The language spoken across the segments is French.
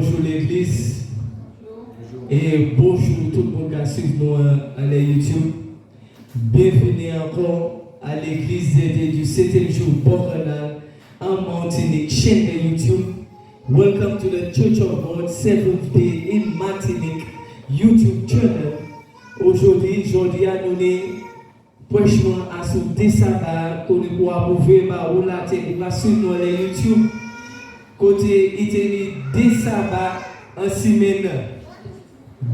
bonjour l'église. Et bonjour tout le monde qui suit nous à YouTube. Bienvenue encore à l'église du 7e jour Bocanal en Martinique, chaîne de YouTube. Welcome to the Church of God 7th Day in Martinique YouTube channel. Aujourd'hui, nous prêchement à ce désabbat qu'on peut approuver par ou la tête pour suivre les YouTube. Côté il désabbat en semaine.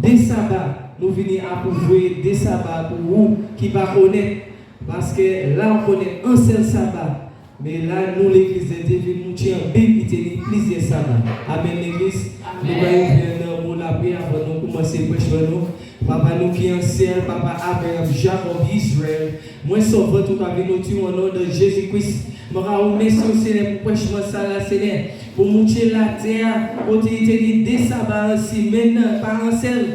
Désabbat, nous venons approuver désabbat pour vous qui va connaître. Parce que là on connaît un seul sabbat. Mais là, nous, l'église de Dieu, nous tiens Bible qui tient plusieurs sabbats. Amen, l'église. Nous allons pour la prière avant de commencer à prêcher. Papa, nous qui en ciel, Papa Abraham, Jacob, Israël. Moi, sauve tout avec nous, au nom de Jésus-Christ. Je remercie au Seigneur pour prêcher ça, Seigneur. Pour monter la terre, pour te dire des sabbats ainsi, maintenant, par un seul.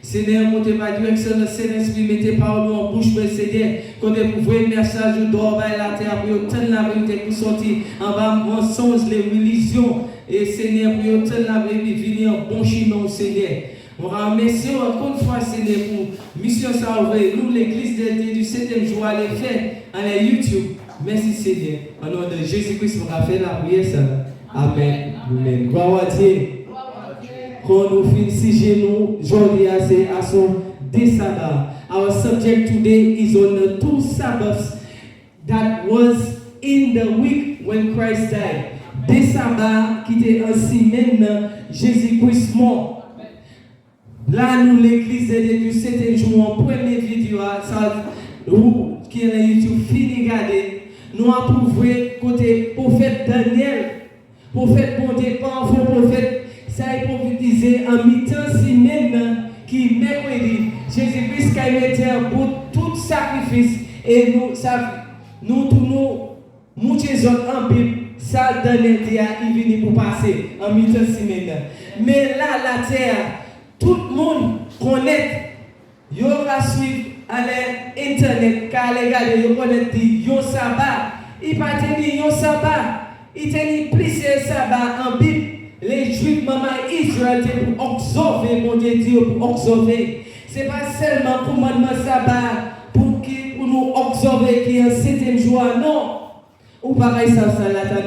Seigneur, montez ma direction, le Saint-Esprit, mettez paroles en bouche, Seigneur. Quand vous voyez le message, je dors la terre, pour tenir la vérité pour sortir en bas, mensonges, les religions. Et Seigneur, pour tenir la vérité, venir en bon chemin, Seigneur. On remercie encore une fois, Seigneur, pour mission salvée. Nous, l'église du 7e jour, à l'effet, à la YouTube. Merci, Seigneur. Au nom de Jésus-Christ, on va faire la prière, ça. Amen. Amen. Gloire à Dieu. Quand nous finissons nous, aujourd'hui, c'est à son des sabbats. Our subject today is on the 2 Sabbaths that was in the week when Christ died. Des sabbats qui étaient en semaine Jésus-Christ mort. Là, nous, l'église du 7e jour, en première vidéo, qui est YouTube, fini regarder, nous approuvons côté prophète Daniel, prophète bon départ, prophète. Ça a prophétisé en mi-temps semaine qui mercredi Jésus-Christ qui a été pour tout sacrifice et nous tournons muitos en Bible ça donne il vient pour passer en mi-temps semaine. Mais là la terre tout le monde connaît il va suivre à l'internet car les gars ils connaissent yo sabbat il pas tenir yo sabbat il tenir plusieurs sabbats en Bible. Les Juifs, maman Israël, pour observer, mon Dieu, pour observer. Ce n'est pas seulement pour commandement sabbat, pour nous observer qui est un 7e jour, non. Ou pareil, ça,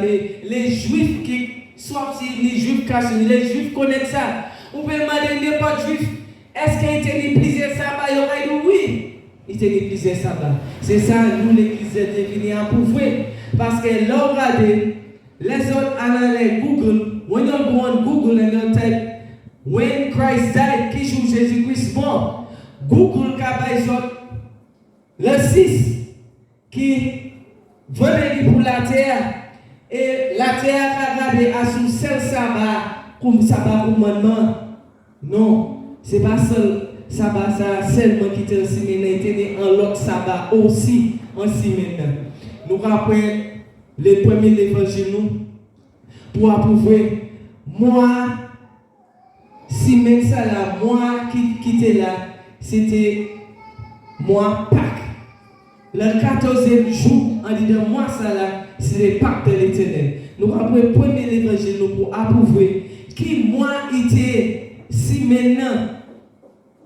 mais les Juifs qui, soit si les Juifs cachent, les Juifs connaissent ça. Ou peut demander n'importe Juif, est-ce qu'il était plusieurs sabbats? Il y aurait dit oui. Il était plusieurs sabbats. C'est ça, nous, l'église est venue à prouver. Parce que là, regardez, les autres analysent Google. When you go on Google and you type when Christ died, qui joue Jésus-Christ mort, Google le 6 qui venait pour la terre et la terre a regardé à son seul sabbat comme sabbat commandement. Non, c'est pas seul sabbat ça seulement qui était en semaine, il était en l'autre sabbat aussi en semaine. Nous rappelons les premiers évangiles pour approuver moi si même ça là moi qui était là c'était moi Pâques le 14e jour en disant moi ça là c'est le Pâques de l'Éternel. Nous avons le premier évangile pour approuver qui moi était si maintenant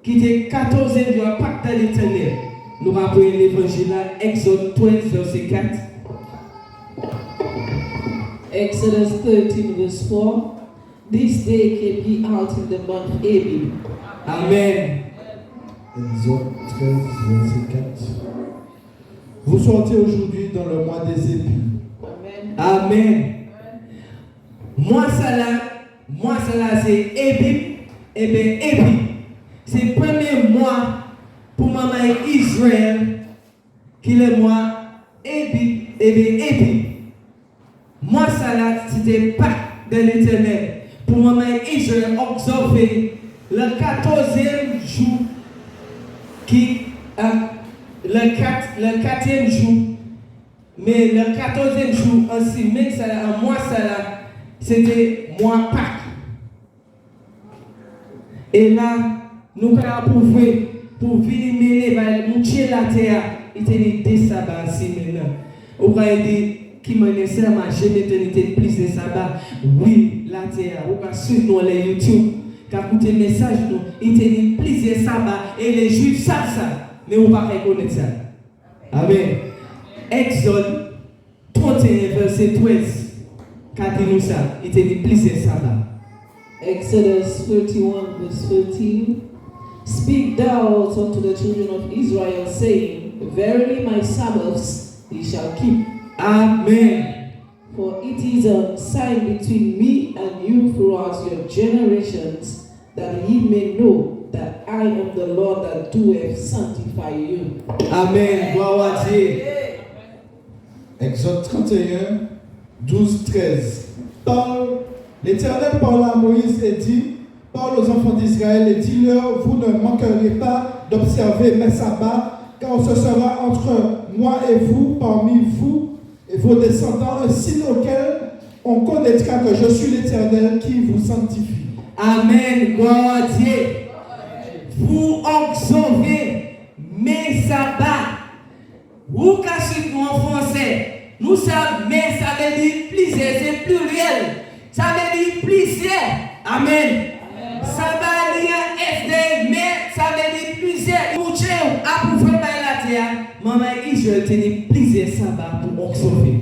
qui était 14e jour Pâques de l'Éternel. Nous avons l'évangile là Exode 12 verset 4. Exodus 13 verse 4. This day came he out in the month Abib. Amen. Exode 13 verset 4. Vous sortez aujourd'hui dans le mois des épis. Amen. Amen. Moi ça là c'est Abib. Eh bien Abib. C'est le premier mois pour maman Israël qui est le mois Abib. Eh bien Abib. Moi, ça là, c'était Pâques de l'Éternel. Pour maman Israël, observer le 14e jour, le 4e jour, mais le 14e jour, en semaine, ça là, en mois, ça là, c'était mois Pâques. Et là, nous avons approuvé pour venir mêler, monter la terre, il était des sabbats en semaine. On va dire, qui m'a nécessairement j'ai l'éternité plus de sabbat. Oui, la terre, vous pouvez suivre nous les YouTube, car écouter le message, nous, il y a plusieurs sabbats et les juifs savent ça, mais on ne peut pas reconnaître ça. Amen. Exode 31, verset 13, quand il nous ça, il y a plusieurs sabbats. Exodus 31, verse 13. Speak thou also unto the children of Israel, saying, Verily my Sabbaths ye shall keep. Amen. For it is a sign between me and you throughout your generations, that ye may know that I am the Lord that doeth sanctify you. Amen. Gloire à Dieu. Exode 31, 12, 13. L'Éternel parla à Moïse et dit, parle aux enfants d'Israël et dis-leur, vous ne manquerez pas d'observer mes sabbats, car ce sera entre moi et vous, parmi vous et vos descendants, un signe auquel on connaîtra que je suis l'Éternel qui vous sanctifie. Amen. Gloire à Dieu. Vous observez mes sabbats. Vous cachez nous en français. Nous savons, mais ça veut dire plusieurs, c'est pluriel. Ça veut dire plusieurs. Amen. Sabbat, il y a SD, mais ça veut dire plusieurs. Pour Dieu, approuvé par la terre, maman Israël tenait plusieurs sabbats pour observer.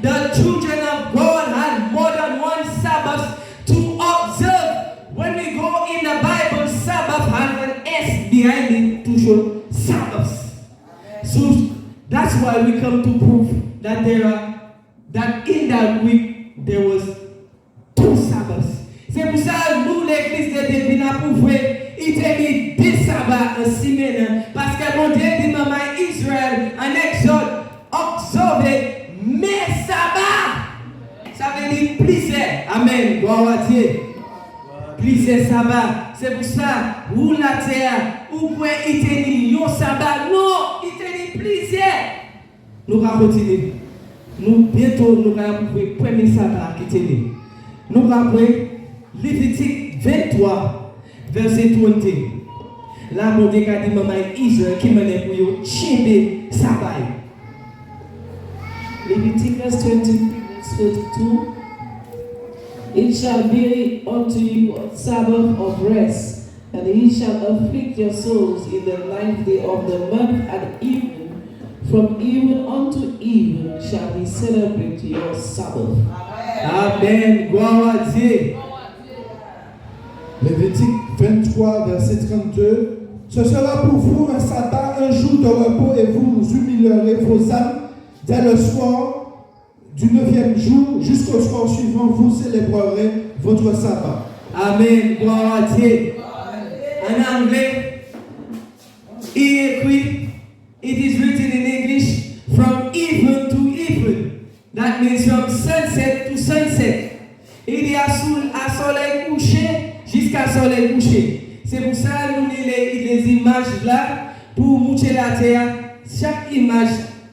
The children of God had more than one Sabbath to observe. When we go in the Bible, Sabbath has an S behind it to show Sabbath. So that's why we come to prove that that in that week there was 2 Sabbaths. C'est pour ça que nous, l'église de Dieu, nous avons prouvé, il a mis 2 sabbats en semaine. Parce que mon Dieu dit, maman Israël, en Exode, observez mes sabbats. Ça veut dire plusieurs. Amen. Gloire à Dieu. Plusieurs sabbats. C'est pour ça, où la terre, où pouvez il tenir un sabbat. Non, il tenir plusieurs. Nous allons continuer. Nous, bientôt, nous allons prouver le premier sabbat qui tenir. Nous allons prouver Lévitique 23, verset 20. Là, mon Dieu a dit, maman Israël qui m'a dit pour vous, chimber sabbat. Leviticus 23, verse 32. It shall be unto you a Sabbath of rest, and ye shall afflict your souls in the 9th day of the month at even. From even unto even shall ye celebrate your Sabbath. Amen. Gloire à Dieu. Lévitique 23, verset 32. Ce sera pour vous un sabbat, un jour de repos, et vous humilierez vos âmes dès le soir du 9e jour jusqu'au soir suivant, vous célébrerez votre sabbat. Amen. Gloire à Dieu. En anglais, il est écrit, it is written in English, from even to even. That means from sunset to sunset. Il y a à soleil couché jusqu'à soleil couché. C'est pour ça que nous les images là pour montrer la terre. Chaque image,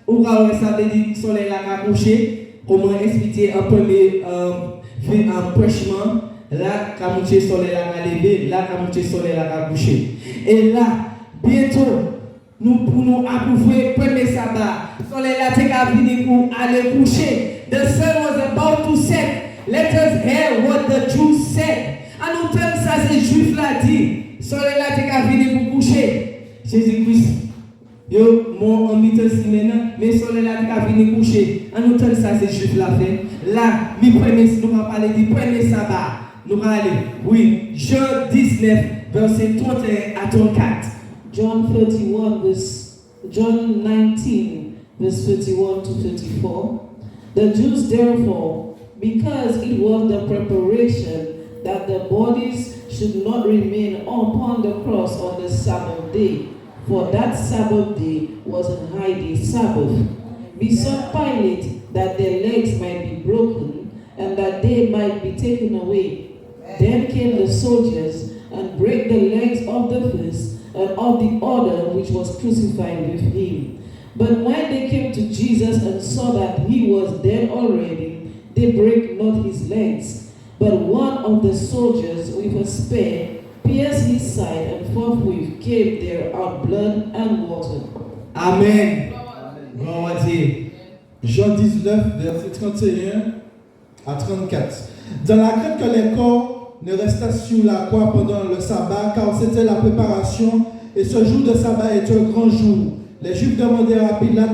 on va voir ça veut dire soleil là couché. Comment expliquer un premier prêchement. Là, quand le soleil là levé, là quand le soleil là couché. Et là, bientôt, nous pour nous approuver le premier sabbat. Soleil là t'es venu pour aller coucher. The sun was about to set. Let us hear what the Jews said. À nous entendre ça, ces juifs là dit. Soleil là t'es venu pour coucher. Jésus-Christ. Yo, mon ambiteur si maintenant, mais soleil là t'es venu coucher. À nous entendre ça, ces juifs là fait. Là, nous allons parler du premier sabbat. Nous allons aller. Oui, Jean 19, verset 31 à 34. John 19, verse 31 to 34. The Jews therefore, because it was the preparation that the bodies should not remain upon the cross on the Sabbath day, for that Sabbath day was an high day Sabbath, besought Pilate that their legs might be broken, and that they might be taken away. Then came the soldiers and brake the legs of the first and of the other which was crucified with him. But when they came to Jesus and saw that he was dead already, they brake not his legs. But one of the soldiers with a spear pierced his side, and forthwith came there out blood and water. Amen. Gloire à Dieu. Jean 19, verset 31 à 34. Dans la crainte que les corps ne restassent sur la croix pendant le sabbat, car c'était la préparation, et ce jour de sabbat est un grand jour. Les Juifs demandèrent à Pilate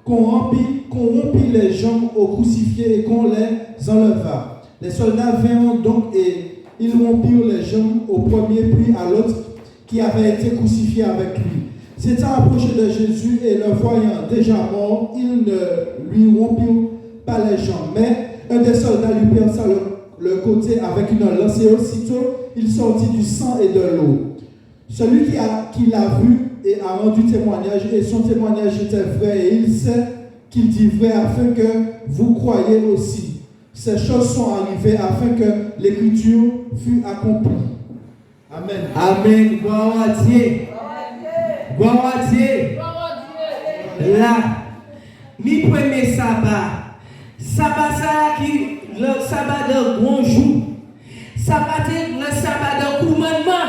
qu'on rompît les jambes aux crucifiés et qu'on les enlevât. Les soldats vinrent donc et ils rompirent les jambes au premier puis à l'autre qui avait été crucifié avec lui. S'étant approché de Jésus et le voyant déjà mort, ils ne lui rompirent pas les jambes. Mais un des soldats lui perça le côté avec une lance et aussitôt il sortit du sang et de l'eau. Celui qui l'a vu et a rendu témoignage, et son témoignage était vrai, et il sait qu'il dit vrai afin que vous croyiez aussi. Ces choses sont arrivées afin que l'écriture fût accomplie. Amen. Amen. Gloire à Dieu. Gloire à Dieu. Là, mi premier sabbat. Sabbat ça qui le sabbat de grand jour. Sabbat le sabbat de commandement.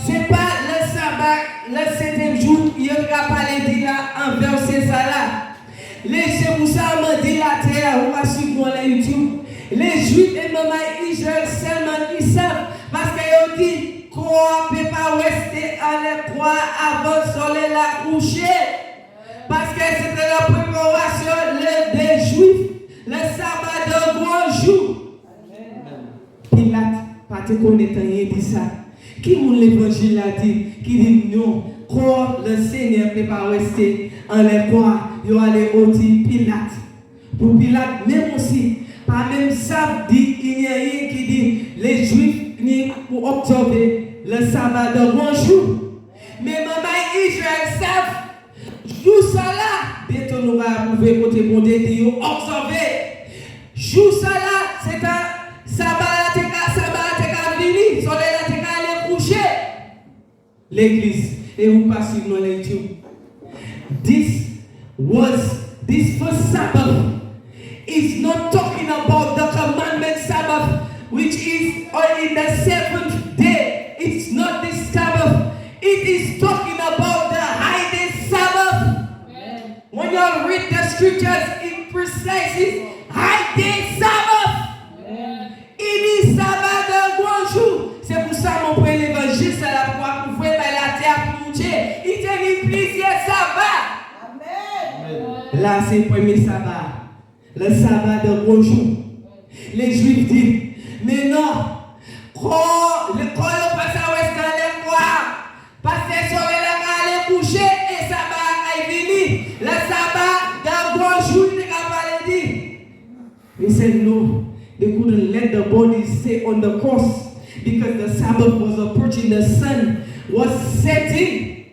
C'est pas le sabbat, le 7e jour, il y a parlé de là en verset ça là. Les pour ça m'a dit la terre, on va suivre la YouTube. Les Juifs et maman Israël seulement ils savent parce qu'ils ont dit qu'on ne peut pas rester à la croix avant le soleil la coucher. Parce que c'était la préparation des Juifs, le sabbat de grand jour. Pilate, pas te connaître rien de ça. Qui moun l'évangile a dit, qui dit non, croire le Seigneur ne peut pas rester en les croix, il va aller au Pilate. Pour Pilate, même aussi, pas même ça dit, il y a rien qui dit, les Juifs ni pour observer le sabbat de grand jour. Mais maman Israël savent, jour ça là, bientôt nous va approuver côté bon Dieu, observer. Jour ça là, c'est un sabbat, fini, soleil là, l'église et vous passez dans l'étude. This first Sabbath is not talking about the commandment Sabbath, which is in the 7th day. It's not this Sabbath. It is talking about the high day Sabbath. Amen. When you read the scriptures, it precises high day Sabbath. Amen. It is Sabbath de grand jour. C'est pour ça mon premier l'évangile, c'est la croix pour faire la terre pour Dieu. Il te dit plusieurs sabbats. Amen. Là, c'est le premier sabbat. Le sabbat de grand jour. Les Juifs disent, mais non, quand le passe à l'ouest dans les croix, passer sur les coucher et sabbat est fini. Le sabbat de grand jour, il n'est pas dit. He said, no, they couldn't let the bodies stay on the cross. Because the Sabbath was approaching, the sun was setting.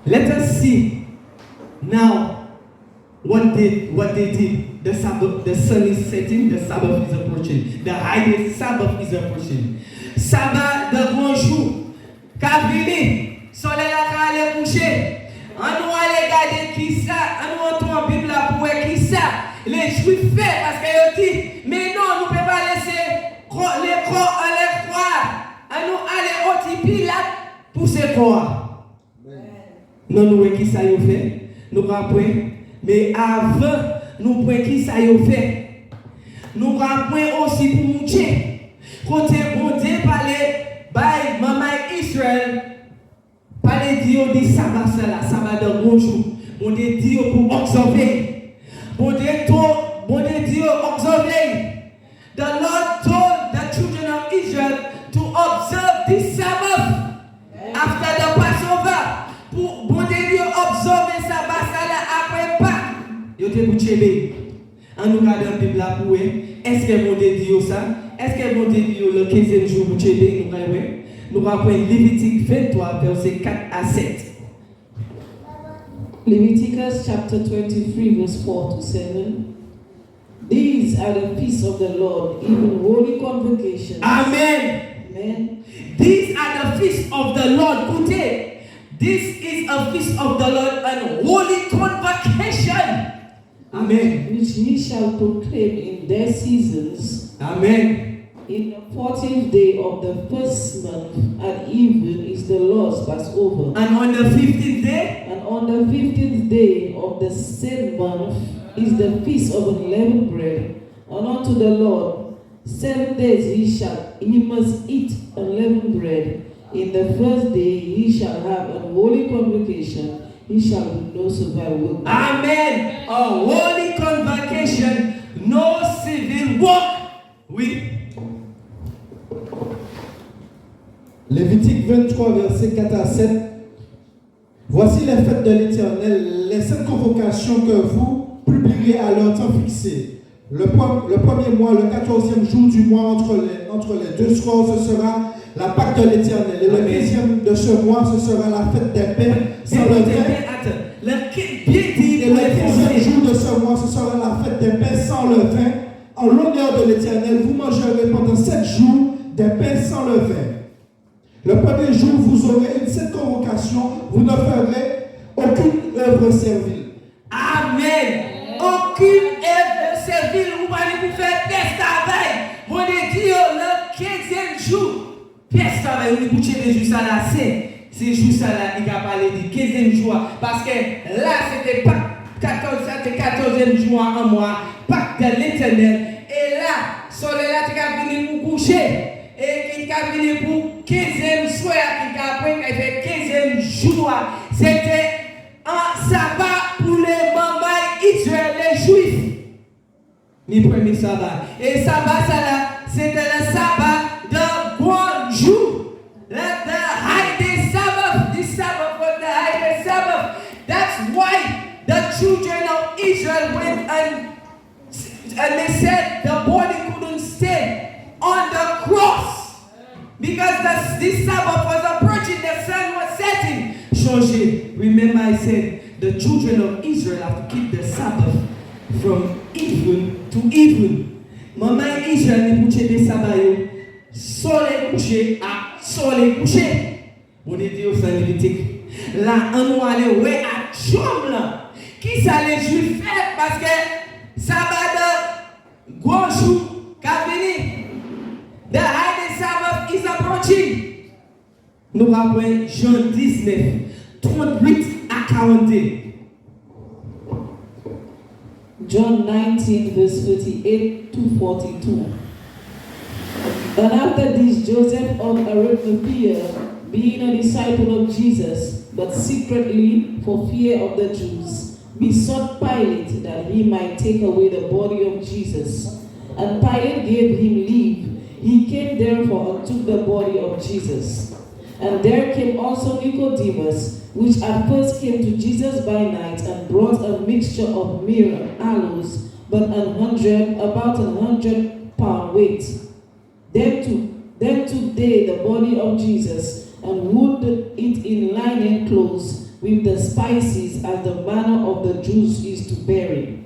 Let us see now what they did. The Sabbath, the sun is setting, the Sabbath is approaching. The highest Sabbath is approaching. Sabbath de grand jour. Kavini, soleil a aller coucher. On nous aller regarder qui ça, on nous entend en Bible là pour qui ça. Les Juifs fait parce qu'ils ont dit, mais non, nous ne pouvons pas laisser les corps à les croire, à nous aller au Pilate pour se croire. Non, nous voyons qui ça y fait, nous rappelons, mais avant, nous voyons qui ça y fait. Nous rappelons aussi pour nous dire, côté bon Dieu parler, by maman Israël, parler Dieu du sabbat, sabbat de bon jour, on dit Dieu pour observer, on dit Dieu observer. The Lord told the children of Israel to observe this Sabbath after the Passover. Pour bon Dieu observer Sabbath après Pâques. Yo te pour chebe. En nous regardant la Bible là pour est-ce que bon Dieu dit ça? Est-ce que bon Dieu dit le 15e jour pour chebe nous regardons. Nous rappelons Lévitique 23 verset 4 à 7. Leviticus chapter 23 verse 4 to 7. These are the feasts of the Lord, even holy convocations. Amen. Amen. These are the feasts of the Lord. Écoutez, this is a feast of the Lord and holy convocation. Amen. Which ye shall proclaim in their seasons. Amen. In the 14th day of the first month at even is the Lord's Passover. And on the 15th day, And on the 15th day of the same month is the feast of unleavened bread. And unto the Lord 7 days he must eat unleavened bread. In the first day he shall have an holy convocation. He shall do no servile work. amen, a holy convocation, no civil work. Oui. Lévitique 23, versets 4 à 7. Voici les fêtes de l'Éternel, les 7 convocations que vous publierez à leur temps fixé. Le premier mois, le 14e jour du mois entre les deux soirs, ce sera la Pâque de l'Éternel. Et le 15e de ce mois, ce sera la fête des pains sans levain. Et le 15e jour de ce mois, ce sera la fête des pains sans levain. En l'honneur de l'Éternel, vous mangerez pendant 7 jours des pains sans levain. Le premier jour, vous aurez cette convocation, vous ne ferez aucune œuvre servile. Amen. Aucune œuvre servile, vous allez vous faire test avec. Mon Dieu, le 15e jour, test avec, vous bouchez juste à la scène. C'est juste à la, il a parlé du 15e jour. Parce que là, c'était pas 14e jour en mois, Pâque de l'Éternel. Et là, soleil là, tu as venu pour coucher. Et qui a venu pour 15e soir, qui a fait 15e jour. C'était un sabbat pour les mamans Israël, les juifs. Le premier sabbat. Et sabbat, ça là, c'était le sabbat d'un bon jour. The high day Sabbath, this Sabbath was the high day Sabbath. That's why the children of Israel went and they said the body couldn't stay on the cross because this Sabbath was approaching, the sun was setting. Shoshi, remember I said the children of Israel have to keep the Sabbath from even to even. Maman Israël ne bouche des sabbats soleil couché à soleil couché. Bon Dieu c'est Lévitique. Là on va aller ouais à Chom là. Qui ça les juifs fait parce que sabbat de gros jour qu'a venu. The high day Sabbath is approaching. Nous rappelons Jean 19, 38 à 42. John 19, verse 38 to 42. And after this, Joseph of Arimathea, being a disciple of Jesus, but secretly for fear of the Jews, besought Pilate that he might take away the body of Jesus. And Pilate gave him leave. He came therefore and took the body of Jesus. And there came also Nicodemus, which at first came to Jesus by night and brought a mixture of myrrh and aloes, but about 100 pound weight. Then took they the body of Jesus and wound it in linen clothes with the spices, as the manner of the Jews is to bury.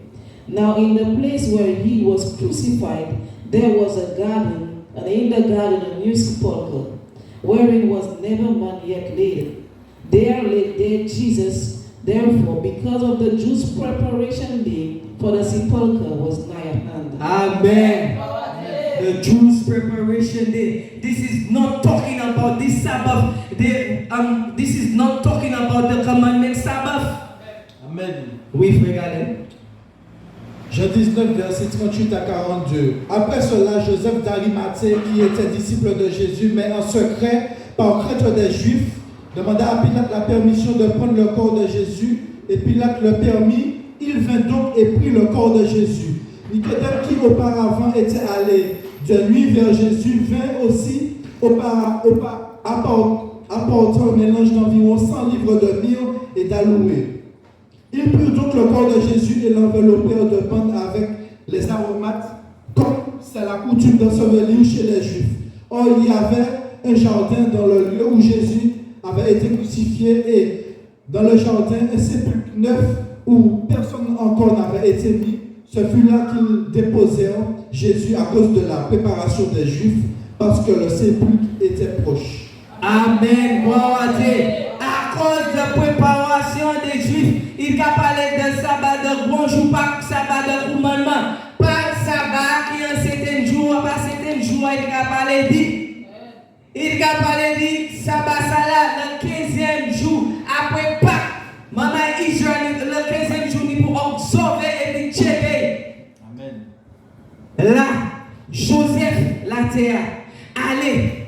Now in the place where he was crucified, there was a garden, and in the garden a new sepulchre, wherein was never man yet laid. There lay dead Jesus. Therefore, because of the Jews' preparation day, for the sepulchre was nigh at hand. Amen. The Jews' preparation day. This is not talking about this Sabbath. This is not talking about the commandment Sabbath. Amen. Oui, regardez. Jean 19, verset 38 à 42. Après cela, Joseph d'Arimathée, qui était disciple de Jésus, mais en secret, par crainte des Juifs, demanda à Pilate la permission de prendre le corps de Jésus, et Pilate le permit. Il vint donc et prit le corps de Jésus. Nicodème, qui auparavant était allé de nuit vers Jésus, vint aussi apportant un mélange d'environ 100 livres de myrrhe et d'aloès. Ils prirent donc le corps de Jésus et l'enveloppèrent de bandes avec les aromates, comme c'est la coutume d'ensevelir chez les Juifs. Or, il y avait un jardin dans le lieu où Jésus avait été crucifié, et dans le jardin, un sépulcre neuf où personne encore n'avait été mis. Ce fut là qu'ils déposèrent Jésus à cause de la préparation des Juifs, parce que le sépulcre était proche. Amen. Gloire à Dieu. À cause de la préparation des Juifs, il a parlé de sabbat de bonjour, pas sabbat de commandement. Pas sabbat qui est un certain jour, pas certain jour, il a parlé dit. Il a parlé dit, sabbat ça là, le 15e jour, après Pâques. Maman Israël, le 15e jour, il pour observer et puis checker. Amen. Là, Joseph, la terre, allez,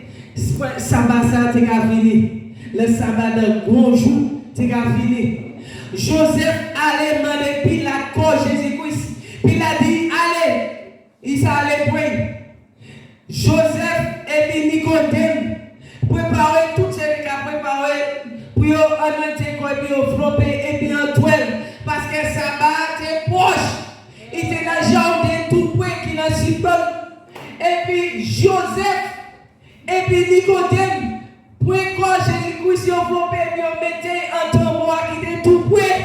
sabbat ça, t'es fini. Le sabbat de grand jour, t'es fini. Joseph allait demander puis la cause Jésus-Christ. Puis il a dit, allez, il s'est allé prendre. Joseph et puis Nicodème préparer tout ce qu'il a préparé pour anointer quoi, puis flopper et puis en toile. Parce que le sabbat était proche. Il était dans le jardin tout près qui n'a si bon. Et puis Joseph et puis Nicodème pour quand Jésus-Christ a flopé et puis on mettait un tambour qui était tout près.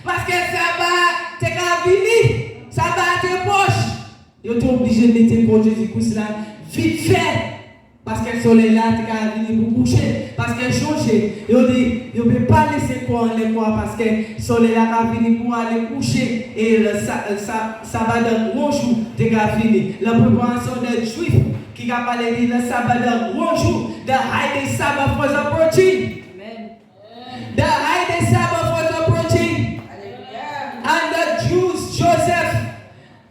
Parce que le sabbat était fini. Le sabbat était proche. Ils étaient obligés de mettre pour Jésus-Christ là vite fait. Parce que le soleil là, tu as venu pour coucher. Parce que changer, ils dit, ils ne peuvent pas laisser quoi en les quoi. Parce que le soleil là a venu pour aller coucher. Et le sabbat de grand jour, tu as fini. La préparation des Juifs qui a parlé de le sabbat de grand jour, the high day Sabbath was approaching. Amen. The high day Sabbath was approaching. And the Jews, Joseph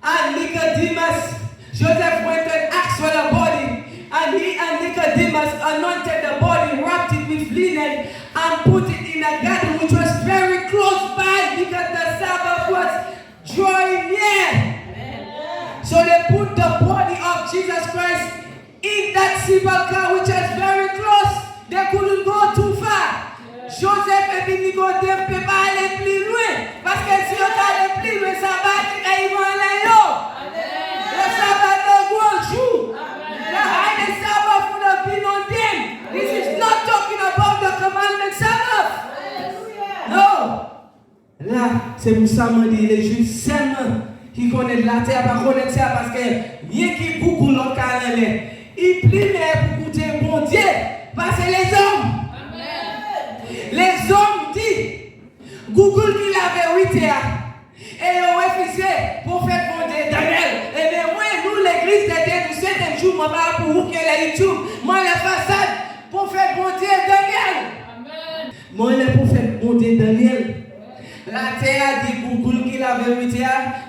and Nicodemus, Joseph went and asked for the body. And he and Nicodemus anointed the body, wrapped it with linen, and put it in a garden which was very close by because the Sabbath was drawing near. Amen. So they put the body of Jesus Christ in that sepulchre which was very close. They couldn't go too far. Joseph et Nicodème ne peuvent pas aller plus loin. Parce que si on allait plus loin, ça va être le sabbat de gros jour. The high Sabbath would have been on them. This is not talking about the commandment Sabbath. No. Là, c'est pour ça que les Juifs seulement qui connaissent la terre, pas connaître ça parce que rien qui beaucoup l'autre canal, ils plient pour goûter bon Dieu. Parce que les hommes, les hommes disent, Google qui la vérité et ils ont refusé pour faire bon Dieu Daniel. Et bien moi, nous l'église de Dieu, nous 7e jour, moi pas pour vous que les YouTube, moi les façades pour faire bon Dieu Daniel. Amen. Moi les pour faire bon Dieu Daniel. La terre dit Google qui la vérité,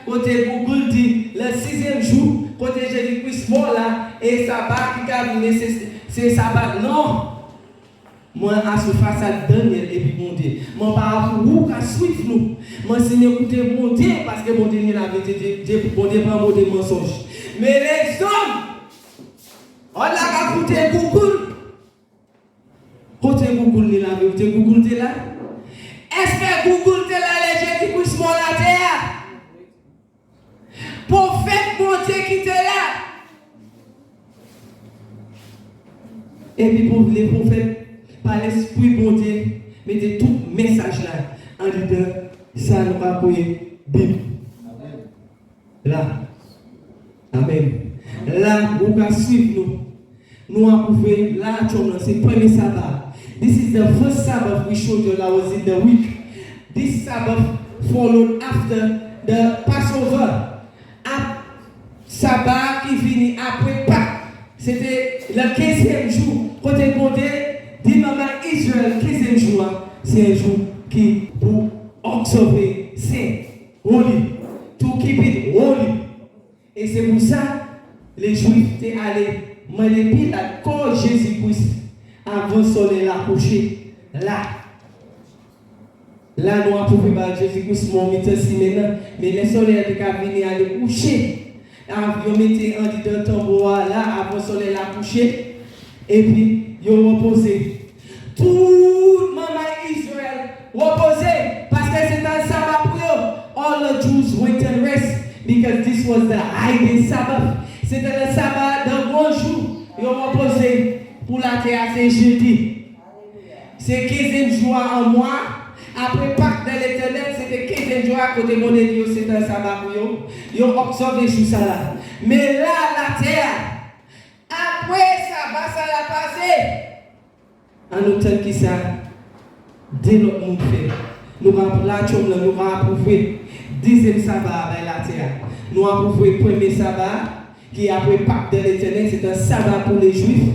côté Google dit le 6e jour, côté Jésus-Christ mort là, et sabbat qui a venu, c'est sabbat. Non. Moi, à ce façade Daniel et puis bon Dieu. Moi, par rapport vous, à suivre nous. Moi, c'est n'écouter bon Dieu parce que bon Dieu n'est la vérité, bon Dieu pas un des mensonges. Mais les hommes, on l'a écouté Google. Côté Google n'est la vérité, Google est là. Est-ce que Google est là, les gens qui poussent la terre? Prophète bon Dieu qui est là. Et puis pour les prophètes, par l'esprit bon Dieu, mettez tout message là en disant ça nous va pour Bible. Là. Amen. Là, vous pouvez suivre nous. Nous avons fait là, c'est le premier sabbat. This is the first Sabbath we showed you that was in the week. This Sabbath followed after the Passover. Sabbat qui finit après Pâques. C'était le 15e jour. Côté bon Dieu, dit maman Israël, 15e jour, c'est un jour qui pour observer, c'est holy. To keep it holy. Et c'est pour ça les Juifs étaient allés demander la cause Jésus-Christ avant le soleil la coucher. Là, nous avons prouvé par Jésus-Christ, mon métier si maintenant, mais le soleil était venu aller coucher. Ils mettaient un dit de tambour là avant le soleil la coucher. Et puis, ils ont reposé. Tout maman Israël reposé parce que c'est un sabbat pour eux. All the Jews went and rest because this was the high day Sabbath. C'était le sabbat de grand jour. Ils ont reposé pour la terre, c'est jeudi. C'est 15e jour en mois. Après Pâques de l'Éternel, c'était 15e jour à côté de mon Dieu, c'était un sabbat pour eux. Ils ont observé tout ça là. Mais là, la terre, après sabbat, ça l'a passé. En autant qui ça, dès notre monde fait, nous avons la chambre, nous avons approuvé 10e sabbat avec la terre. Nous avons approuvé le premier sabbat qui après Pâques de l'Éternel, c'est un sabbat pour les Juifs.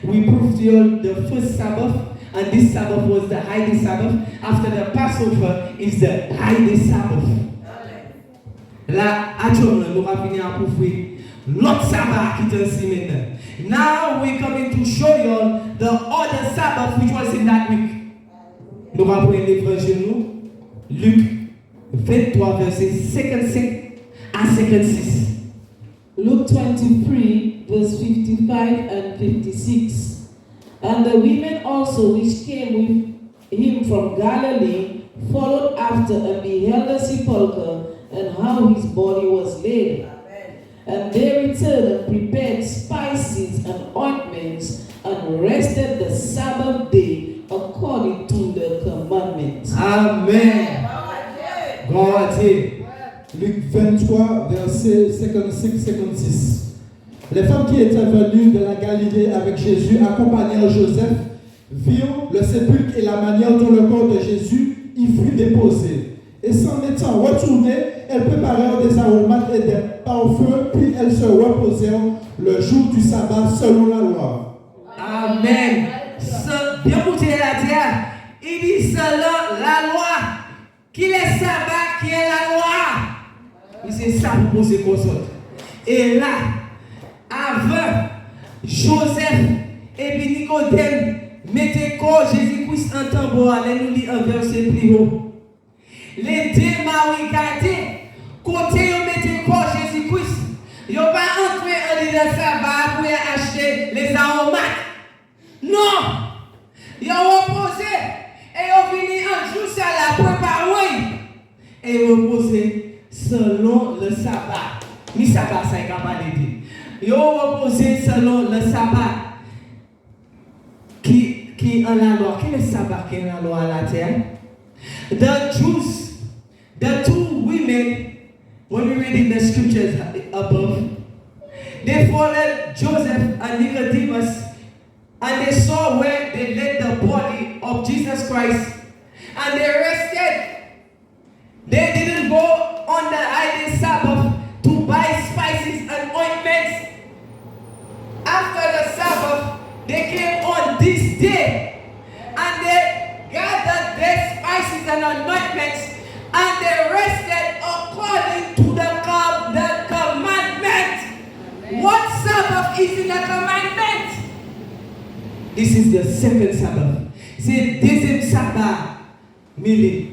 We proved to you the first Sabbath, and this Sabbath was the high day Sabbath. After the Passover is the high day Sabbath. Là, actuellement, nous allons finir à prouver l'autre sabbat qui est ainsi maintenant. Now we're coming to show you the other Sabbath which was in that week. Nous allons prendre l'évangile, Luc 23, verset 55 à 56. Luke 23, verse 55 and 56. And the women also which came with him from Galilee followed after and beheld the sepulchre and how his body was laid. And they returned and prepared spices and ointments and rested the Sabbath day according to the commandments. Amen. Gloire à Dieu. Luc 23, verset 55-56. Les femmes qui étaient venues de la Galilée avec Jésus, accompagnèrent Joseph, virent le sépulcre et la manière dont le corps de Jésus y fut déposé. Et s'en étant retournées, elles préparèrent des aromates et des parfums, puis elles se reposèrent le jour du sabbat selon la loi. Amen. Bien écoutez la terre, il dit selon la loi. Qui est sabbat, qui est la loi? Et c'est ça pour poser comme ça. Et là, avant, Joseph et puis Nicodème mettaient corps Jésus-Christ en tambour. Allez nous lire un verset plus haut. Les deux maris gardés, côté ils mettaient corps Jésus-Christ. Ils n'ont pas entré en le sabbat pour acheter les aromates. Non! Ils ont reposé et ils ont fini un jour ça la préparer. Et ils ont reposé selon le sabbat. Mi sabbat, ça est capable de dire. Ils ont reposé selon le sabbat qui est en la loi. Quel est le sabbat qui est en la loi à la terre? The Jews, the two women, when we read in the scriptures above, they followed Joseph and Nicodemus, and they saw where they laid the body of Jesus Christ, and they rested. They didn't go on the high day Sabbath to buy spices and ointments. After the Sabbath, they came on this day, and they gathered their spices and ointments, and they rested according to the commandment. What Sabbath is in the commandment? This is the second Sabbath. C'est le deuxième sabbat. Mille.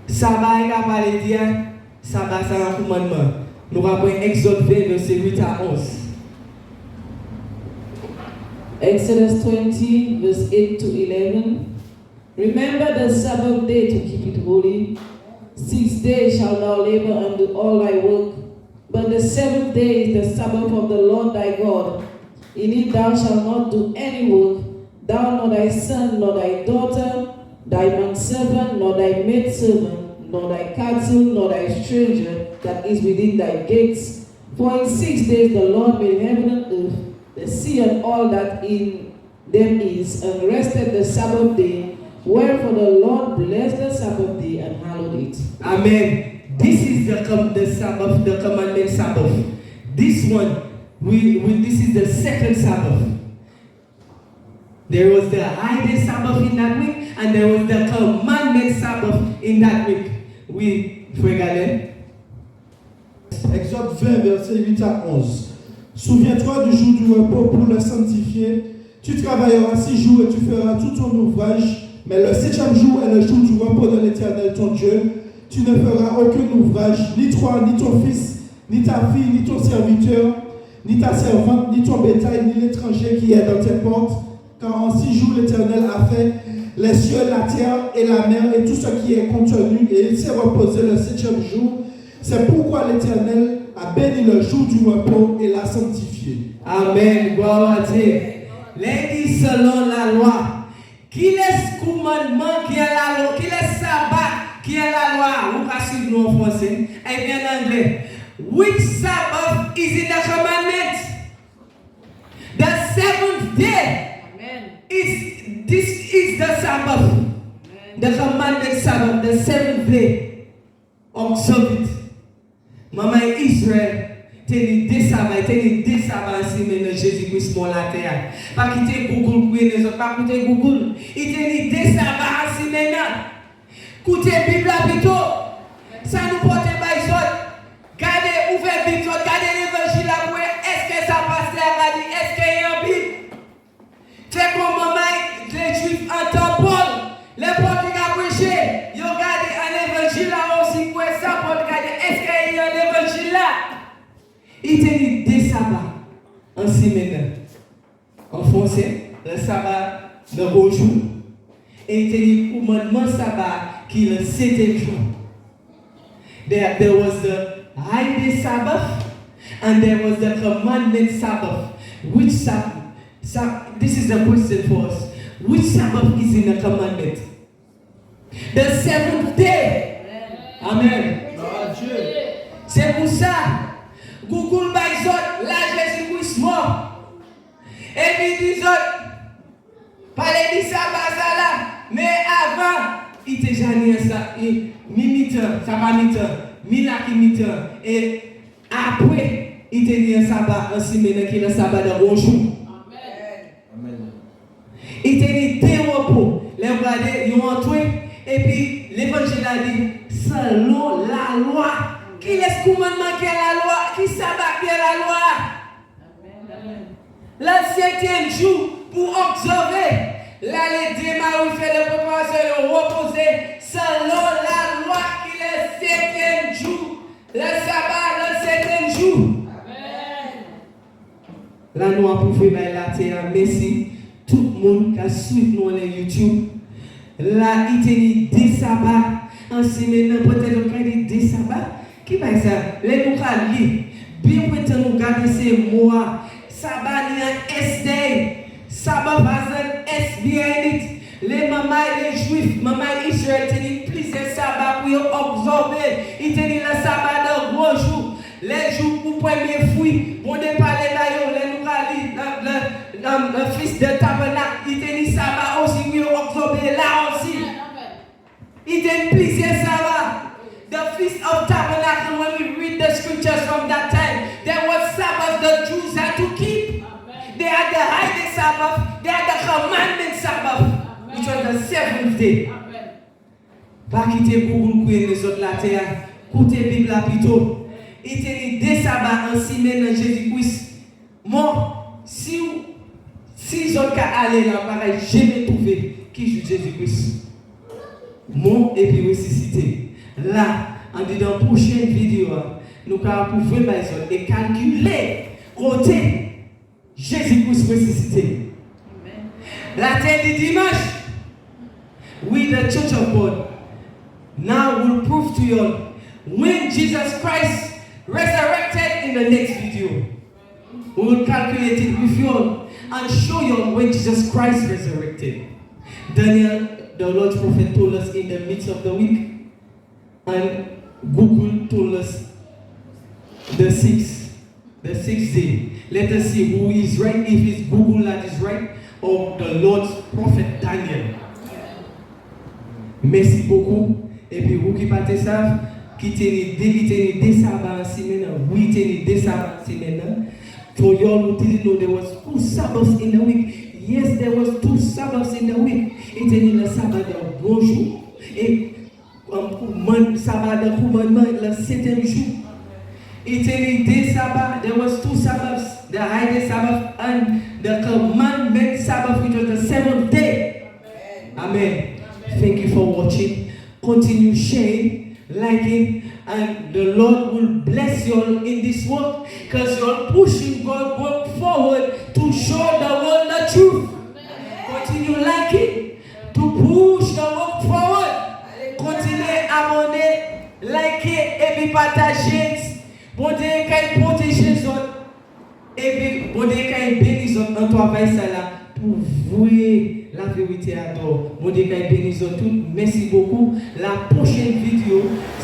Sabbat, il a parlé de dire, sabbat, c'est un commandement. Nous allons prendre Exode 20, verset 8 à 11. Exodus 20, verse 8 to 11. Remember the Sabbath day to keep it holy. 6 days shalt thou labor and do all thy work. But the seventh day is the Sabbath of the Lord thy God. In it thou shalt not do any work, thou nor thy son, nor thy daughter, thy manservant, nor thy maidservant, nor thy cattle, nor thy stranger that is within thy gates. For in 6 days the Lord made heaven and earth, the sea and all that in them is, and rested the Sabbath day. Wherefore the Lord blessed the Sabbath day and hallowed it. Amen. This is the Sabbath, the commandment Sabbath. This one, this is the second Sabbath. There was the high day Sabbath in that week, and there was the commandment Sabbath in that week. We regardez. Exode 20, verset 8 à 11. Souviens-toi du jour du repos pour le sanctifier. Tu travailleras 6 jours et tu feras tout ton ouvrage. Mais le 7e jour est le jour du repos de l'Éternel ton Dieu. Tu ne feras aucun ouvrage, ni toi, ni ton fils, ni ta fille, ni ton serviteur, ni ta servante, ni ton bétail, ni l'étranger qui est dans tes portes. Car en 6 jours l'Éternel a fait les cieux, la terre et la mer et tout ce qui est contenu, et il s'est reposé le 7e jour. C'est pourquoi l'Éternel a béni le jour du repos et l'a sanctifié. Amen. Gloire à Dieu. L'église selon la loi. Qui est ce commandement qui est la loi? Qui est le sabbat qui est la loi? Vous pouvez suivre nous en français et bien en anglais. Which Sabbath is in the commandment? The seventh day. Amen. This is the Sabbath. Amen. The commandment Sabbath, the seventh day. Observe it. Mama Israel, tenez des sabbats ainsi maintenant Jésus-Christ pour la terre. Pas quitter Google pour les autres, pas quitter Google. Il tenez des sabbats ainsi maintenant. Écoutez Bible plutôt. Ça nous porte par les autres. Gardez, ouvrez Bible, gardez l'évangile là pour est-ce que ça passe là, regardez, est-ce qu'il y a un Bible? C'est comme maman, les Juifs entendent Paul, les portugais qui prêché, ils regardent un évangile là aussi pour ça, pour regarder, est-ce qu'il y a un évangile là? Il tenait des sabbats en semaine. En français, le sabbat de bonjour. Et il tenait le commandement sabbat qui est le 7e jour. There was the high day Sabbath and there was the commandment Sabbath. Which Sabbath? This is a question for us. Which Sabbath is in the commandment? The 7th day. Amen. C'est pour ça, Google by Zot, là Jésus-Christ mort. Et puis dit Zot, parlez de sabbat ça là. Mais avant, il était jamais ça. Mi-mi-temps, ça va mi-temps. Mi-la qui mi-temps. Et après, il était dit un sabbat en semaine qui est le sabbat de bonjour. Il était dit des repos. Les regardez, ils ont entré. Et puis, l'évangile a dit, selon la loi. Qui est ce commandement qui est la loi? Qui sabbat qui est la loi? Le 7e jour pour observer. Là, les démarres, il fait le préparation, reposer selon la loi qui est le 7e jour. Le sabbat, le 7e jour. Amen. Là, nous avons prouvé la terre. Merci. Tout le monde qui a suivi nous sur YouTube. Là, il tenait des sabbats. En semaine, peut-être qu'il y a des sabbats. Qui va ça? Les nous allons lire. Bien peut-être nous garder ces mois. Sabbat, il y a un S-Day. Sabbat has an S behind it. Les mamans et les juifs, maman Israël, tenaient plusieurs sabbats pour observer. Ils tenaient le sabbat de gros jours. Les jours pour premier fruit. On est parlé d'ailleurs, les nous le fils de tabernacle, il tenait sabbat aussi pour observer là aussi. Il tenait plusieurs sabbats. The feast of tabernacle, when we read the scriptures from that time, there was Sabbath the Jews had to keep. They had the high day Sabbath, they had the commandment Sabbath, which was the 7th day. Pas quitter Google pour les autres la terre, écoutez Bible là plutôt. Il tenait des sabbats en semaine dans Jésus-Christ. Moi, si je peux aller là, pareil, je vais trouver qui joue Jésus-Christ. Moi, et puis ressuscité. Là, en dans la prochaine vidéo, nous allons pouvoir et calculer côté Jésus-Christ ressuscité. La terre du dimanche, we the Church of God, now will prove to you when Jesus Christ resurrected in the next video. We will calculate it with you and show you when Jesus Christ resurrected. Daniel, the Lord's prophet, told us in the midst of the week. And Google told us the sixth day. Let us see who is right, if it's Google that is right, or the Lord's prophet Daniel. Merci beaucoup. Et puis vous qui partez ça, qui tenez des sabbats en semaine, oui tenez des sabbats en semaine. For you all who didn't know, there was 2 Sabbaths in the week. Yes, there was 2 Sabbaths in the week. Et tenez le sabbat de bonjour. Et sabbat de commandement, le 7e jour. It tenait des sabbats. There was 2 Sabbaths, the high day Sabbath and the commandment Sabbath, which was the 7th day. Amen. Thank you for watching. Continue sharing, liking, and the Lord will bless you all in this work because you're pushing God work forward to show the world the truth. Continue liking to push the work forward. Continuez à abonner, liker et puis partager. Bon Dieu, qu'il protège les autres. Et puis, bon Dieu, qu'il bénisse les autres en travail ça là pour voir la vérité à toi. Bon Dieu, qu'il bénisse les autres. Merci beaucoup. La prochaine vidéo,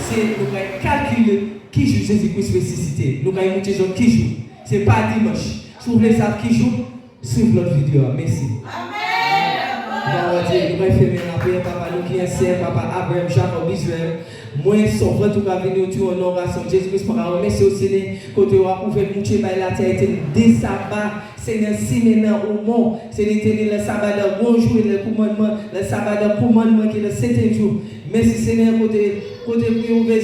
c'est nous allons calculer qui joue Jésus-Christ ressuscité. Nous allons montrer les autres qui joue. Ce n'est pas dimanche. Si vous voulez savoir qui joue, suivez notre vidéo. Merci. Amen. Nous allons fermer la prière, papa, nous qui est Papa Abraham, Jacob, Israël. Moi, sauveur, tout va venir au nom de Jésus-Christ. Pour remercier au Seigneur, côté où a ouvert mon Dieu, la terre était des sabbats. Seigneur, si maintenant au monde, Seigneur, le sabbat de bonjour, le commandement, le sabbat de commandement qui est le 7e jour. Merci Seigneur, côté pour ouvrir,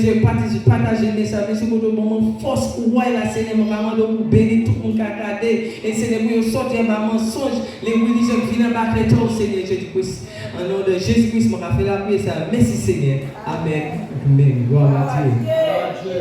partager le message, merci pour le moment, force pour voir la Seigneur, vraiment, pour bénir tout le monde qui a regardé. Et Seigneur, pour sortir ma mensonge, les religions qui viennent à battre le Seigneur Jésus-Christ. En nom de Jésus-Christ, je vais faire la prière. Merci Seigneur. Amen. Amen. Gloire à Dieu.